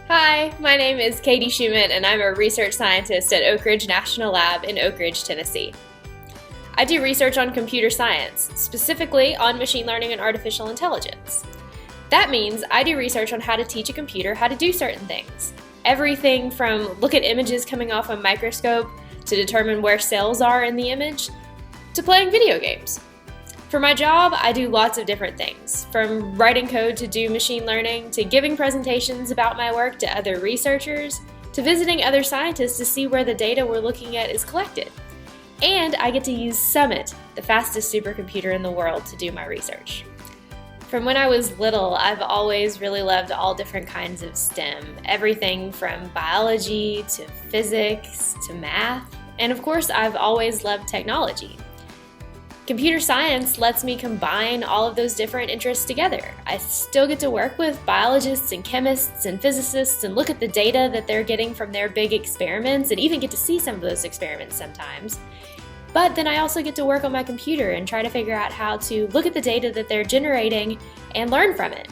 Hi, my name is Katie Schuman, and I'm a research scientist at Oak Ridge National Lab in Oak Ridge, Tennessee. I do research on computer science, specifically on machine learning and artificial intelligence. That means I do research on how to teach a computer how to do certain things. Everything from look at images coming off a microscope to determine where cells are in the image, to playing video games. For my job, I do lots of different things, from writing code to do machine learning, to giving presentations about my work to other researchers, to visiting other scientists to see where the data we're looking at is collected. And I get to use Summit, the fastest supercomputer in the world, to do my research. From when I was little, I've always really loved all different kinds of STEM, everything from biology to physics to math, and of course I've always loved technology. Computer science lets me combine all of those different interests together. I still get to work with biologists and chemists and physicists and look at the data that they're getting from their big experiments and even get to see some of those experiments sometimes. But then I also get to work on my computer and try to figure out how to look at the data that they're generating and learn from it.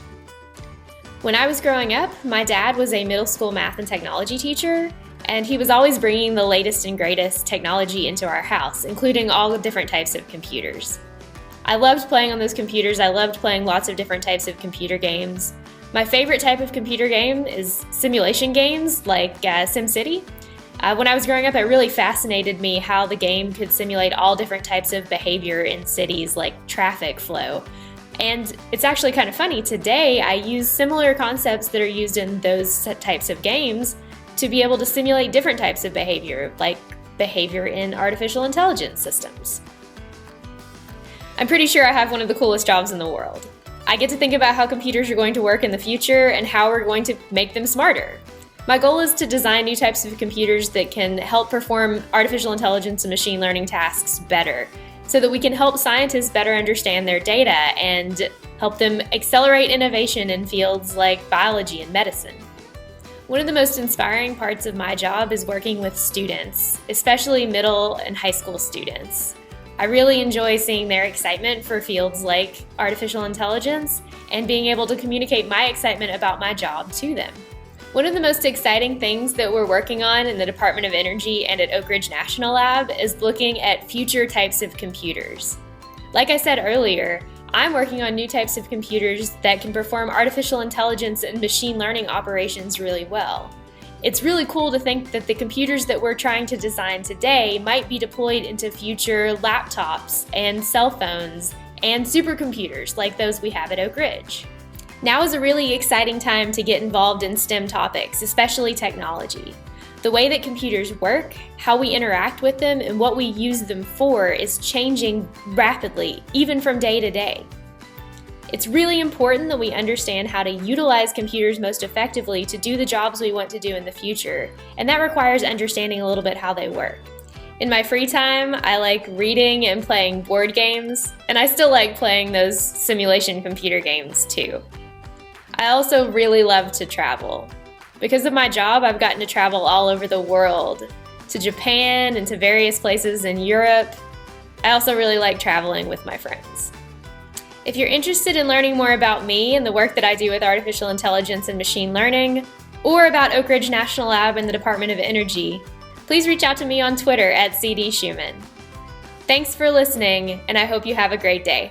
When I was growing up, my dad was a middle school math and technology teacher, and he was always bringing the latest and greatest technology into our house, including all the different types of computers. I loved playing on those computers. I loved playing lots of different types of computer games. My favorite type of computer game is simulation games like SimCity. When I was growing up, it really fascinated me how the game could simulate all different types of behavior in cities like traffic flow. And it's actually kind of funny. Today, I use similar concepts that are used in those types of games to be able to simulate different types of behavior, like behavior in artificial intelligence systems. I'm pretty sure I have one of the coolest jobs in the world. I get to think about how computers are going to work in the future and how we're going to make them smarter. My goal is to design new types of computers that can help perform artificial intelligence and machine learning tasks better, so that we can help scientists better understand their data and help them accelerate innovation in fields like biology and medicine. One of the most inspiring parts of my job is working with students, especially middle and high school students. I really enjoy seeing their excitement for fields like artificial intelligence and being able to communicate my excitement about my job to them. One of the most exciting things that we're working on in the Department of Energy and at Oak Ridge National Lab is looking at future types of computers. Like I said earlier, I'm working on new types of computers that can perform artificial intelligence and machine learning operations really well. It's really cool to think that the computers that we're trying to design today might be deployed into future laptops and cell phones and supercomputers like those we have at Oak Ridge. Now is a really exciting time to get involved in STEM topics, especially technology. The way that computers work, how we interact with them, and what we use them for is changing rapidly, even from day to day. It's really important that we understand how to utilize computers most effectively to do the jobs we want to do in the future, and that requires understanding a little bit how they work. In my free time, I like reading and playing board games, and I still like playing those simulation computer games too. I also really love to travel. Because of my job, I've gotten to travel all over the world, to Japan and to various places in Europe. I also really like traveling with my friends. If you're interested in learning more about me and the work that I do with artificial intelligence and machine learning, or about Oak Ridge National Lab and the Department of Energy, please reach out to me on Twitter @CDSchuman. Thanks for listening, and I hope you have a great day.